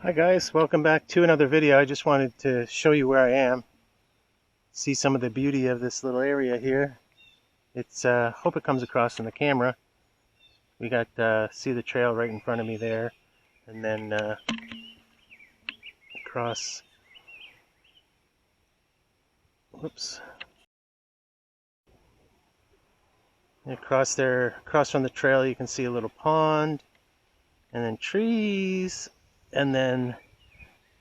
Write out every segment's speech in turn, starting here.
Hi guys, welcome back to another video. I just wanted to show you where I am. See some of the beauty of this little area here. It's hope it comes across in the camera. We got see the trail right in front of me there, and then across. Whoops. Across there, across from the trail, you can see a little pond, and then trees, and then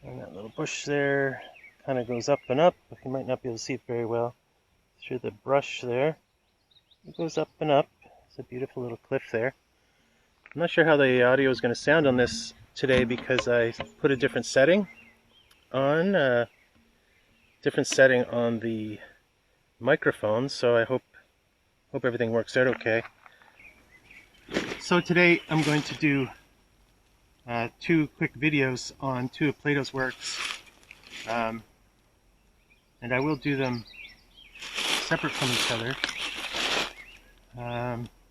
that little bush there kind of goes up and up. You might not be able to see it very well through the brush there. It goes up and up. It's a beautiful little cliff there. I'm not sure how the audio is going to sound on this today because I put a different setting on the microphone, so I hope everything works out okay. So today I'm going to do two quick videos on two of Plato's works, and I will do them separate from each other.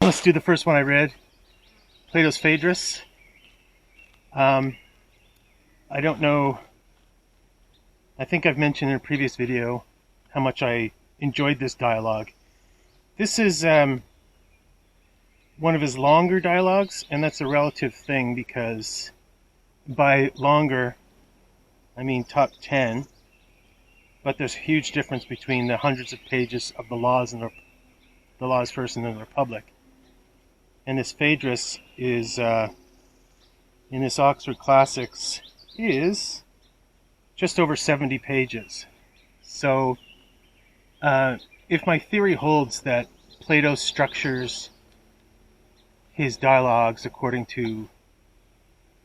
Let's do the first one I read, Plato's Phaedrus. I don't know, I think I've mentioned in a previous video how much I enjoyed this dialogue. This is one of his longer dialogues, and that's a relative thing because by longer, I mean top 10, but there's a huge difference between the hundreds of pages of the Laws and the Laws First and then the Republic. And this Phaedrus is, in this Oxford Classics, is just over 70 pages. So, if my theory holds that Plato structures his dialogues according to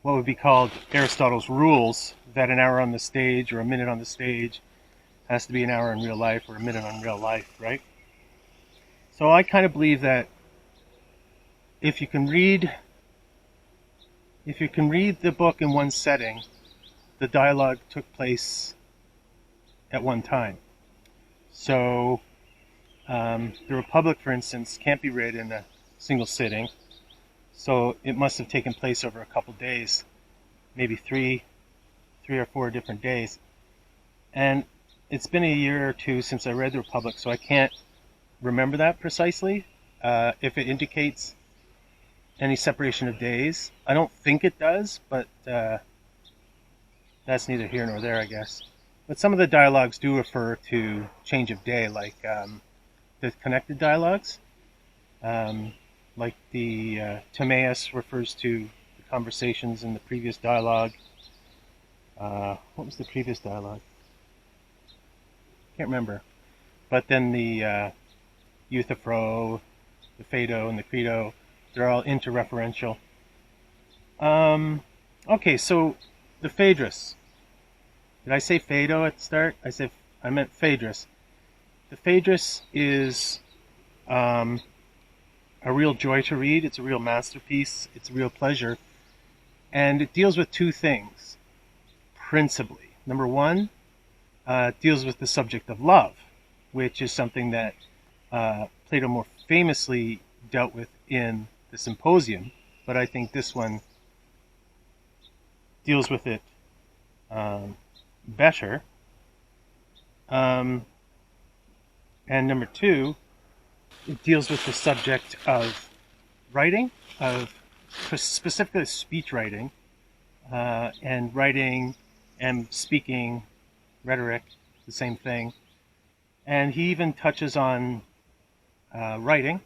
what would be called Aristotle's rules, that an hour on the stage or a minute on the stage has to be an hour in real life or a minute on real life, right? So I kind of believe that if you can read the book in one setting, the dialogue took place at one time. So the Republic, for instance, can't be read in a single sitting. So it must have taken place over a couple days, maybe three or four different days. And it's been a year or two since I read the Republic, so I can't remember that precisely. If it indicates any separation of days, I don't think it does, but that's neither here nor there, I guess. But some of the dialogues do refer to change of day, like the connected dialogues. Like the Timaeus refers to the conversations in the previous dialogue. What was the previous dialogue? Can't remember. But then the Euthyphro, the Phaedo, and the Credo, they're all interreferential. Okay, so the Phaedrus. Did I say Phaedo at the start? I meant Phaedrus. The Phaedrus is a real joy to read. It's a real masterpiece. It's a real pleasure. And it deals with two things, principally. Number one, it deals with the subject of love, which is something that Plato more famously dealt with in the Symposium, but I think this one deals with it better. And number two, it deals with the subject of writing, of specifically speech writing, and writing and speaking, rhetoric, the same thing. And he even touches on writing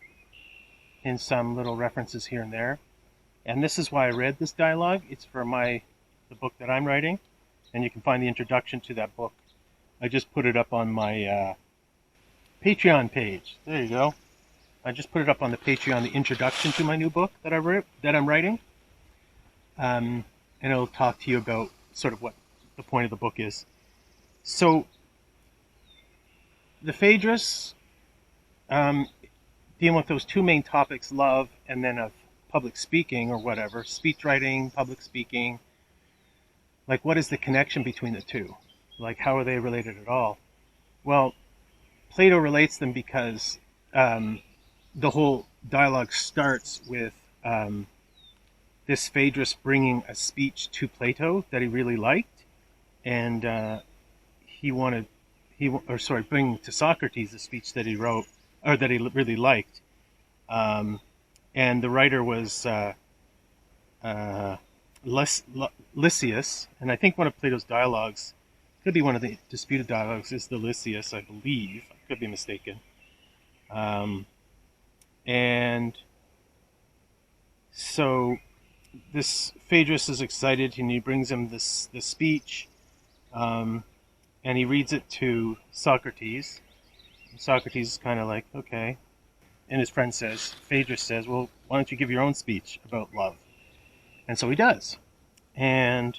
in some little references here and there. And this is why I read this dialogue. It's for the book that I'm writing, and you can find the introduction to that book. I just put it up on my Patreon page. There you go. I just put it up on the Patreon, the introduction to my new book that I'm writing. And it'll talk to you about sort of what the point of the book is. So, the Phaedrus, dealing with those two main topics, love and then of public speaking or whatever, speech writing, public speaking, like what is the connection between the two? Like how are they related at all? Well, Plato relates them because the whole dialogue starts with this Phaedrus bringing a speech to Plato that he really liked, and he wanted bringing to Socrates a speech that he wrote or that he really liked, and the writer was Lysias, and I think one of Plato's dialogues, could be one of the disputed dialogues, is the Lysias, I believe. I could be mistaken. And so this Phaedrus is excited, and he brings him this speech, and he reads it to Socrates. And Socrates is kind of like, okay. And his friend says, Phaedrus says, well, why don't you give your own speech about love? And so he does. And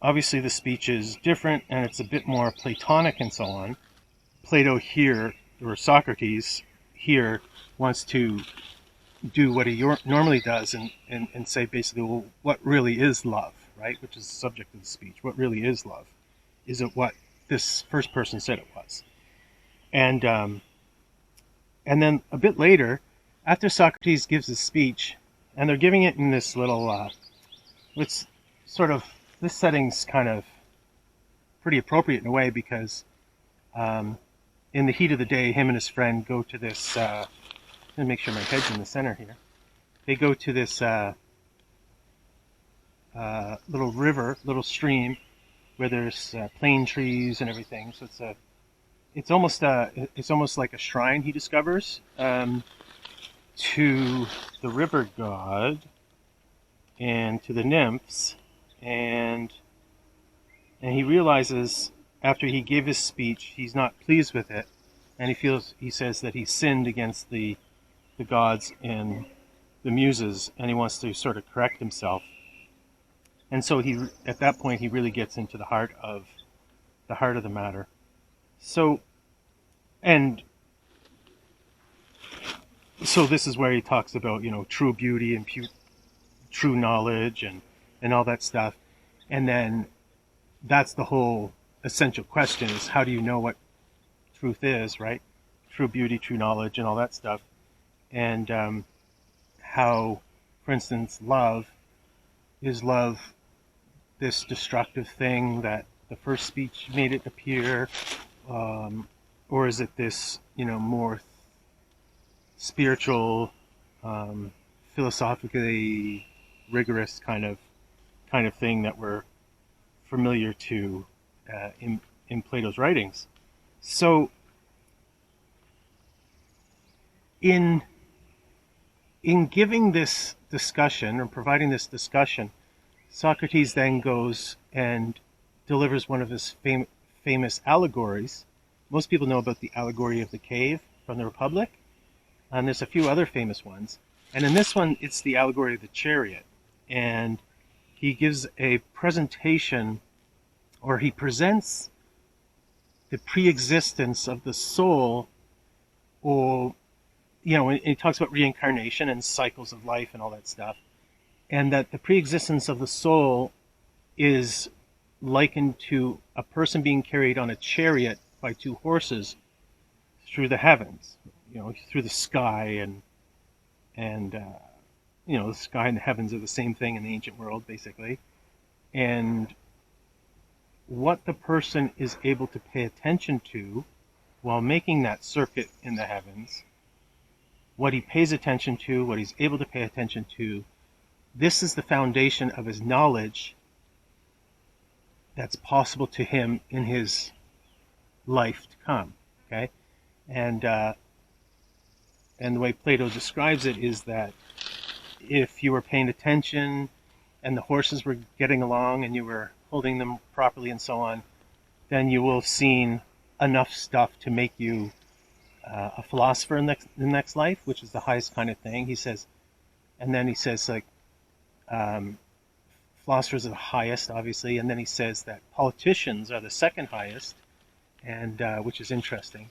obviously the speech is different, and it's a bit more Platonic and so on. Plato here, or Socrates here, wants to do what he normally does and say basically, well, what really is love, right? Which is the subject of the speech. What really is love? Is it what this first person said it was? And then a bit later, after Socrates gives his speech, and they're giving it in this little, it's sort of, this setting's kind of pretty appropriate in a way because in the heat of the day, him and his friend go to this, let me make sure my head's in the center here. They go to this little river, little stream, where there's plane trees and everything. So it's almost like a shrine he discovers to the river god and to the nymphs, and he realizes after he gave his speech he's not pleased with it, and he says that he sinned against the gods and the muses, and he wants to sort of correct himself. And so at that point he really gets into the heart of the matter. So this is where he talks about, true beauty and true knowledge and all that stuff. And then that's the whole essential question, is how do you know what truth is, right? True beauty, true knowledge, and all that stuff. And how, for instance, is love this destructive thing that the first speech made it appear, or is it this, more spiritual, philosophically rigorous kind of thing that we're familiar to in Plato's writings? So in giving this discussion, or providing this discussion, Socrates then goes and delivers one of his famous allegories. Most people know about the allegory of the cave from the Republic, and there's a few other famous ones. And in this one, it's the allegory of the chariot. And he gives a presentation, or he presents the pre-existence of the soul, or, he talks about reincarnation and cycles of life and all that stuff, and that the pre-existence of the soul is likened to a person being carried on a chariot by two horses through the heavens, through the sky, and the sky and the heavens are the same thing in the ancient world, basically. And what the person is able to pay attention to while making that circuit in the heavens, what he pays attention to, what he's able to pay attention to, this is the foundation of his knowledge that's possible to him in his life to come. Okay, and the way Plato describes it is that if you were paying attention and the horses were getting along and you were holding them properly and so on, then you will have seen enough stuff to make you a philosopher in the next life, which is the highest kind of thing, he says. And then he says, like, philosophers are the highest, obviously, and then he says that politicians are the second highest, and which is interesting.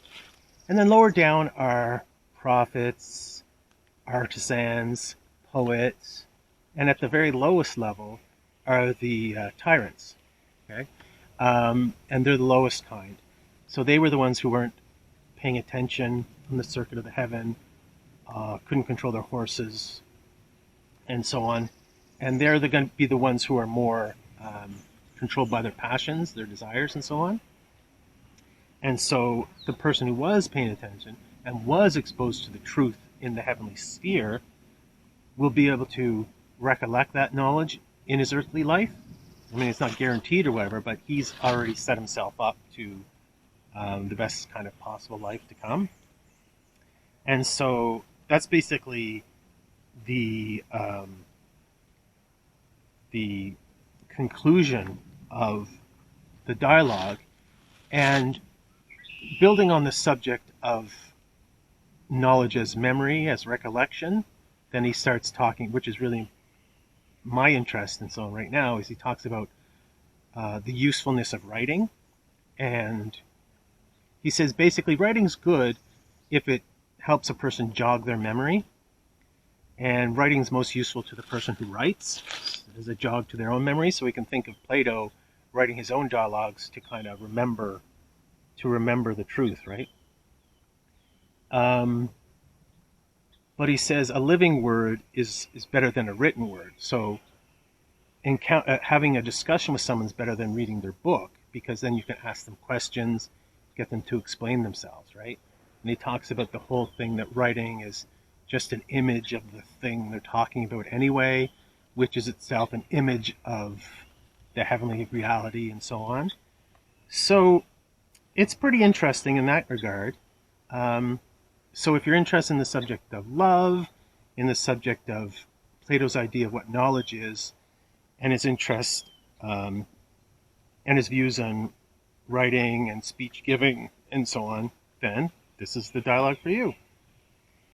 And then lower down are prophets, artisans, poets, and at the very lowest level are the tyrants. Okay, and they're the lowest kind. So they were the ones who weren't paying attention on the circuit of the heaven, couldn't control their horses, and so on. And they're going to be the ones who are more controlled by their passions, their desires, and so on. And so the person who was paying attention and was exposed to the truth in the heavenly sphere will be able to recollect that knowledge in his earthly life. I mean, it's not guaranteed or whatever, but he's already set himself up to the best kind of possible life to come. And so that's basically the conclusion of the dialogue. And building on the subject of knowledge as memory, as recollection, then he starts talking, which is really my interest and so on right now, is he talks about the usefulness of writing. And he says basically writing's good if it helps a person jog their memory. And writing's most useful to the person who writes as a jog to their own memory. So we can think of Plato writing his own dialogues to kind of remember the truth, right? But he says a living word is better than a written word. So having a discussion with someone is better than reading their book, because then you can ask them questions, get them to explain themselves, right? And he talks about the whole thing that writing is just an image of the thing they're talking about anyway, which is itself an image of the heavenly reality and so on. So it's pretty interesting in that regard. So if you're interested in the subject of love, in the subject of Plato's idea of what knowledge is, and his interest and his views on writing and speech giving and so on, then this is the dialogue for you.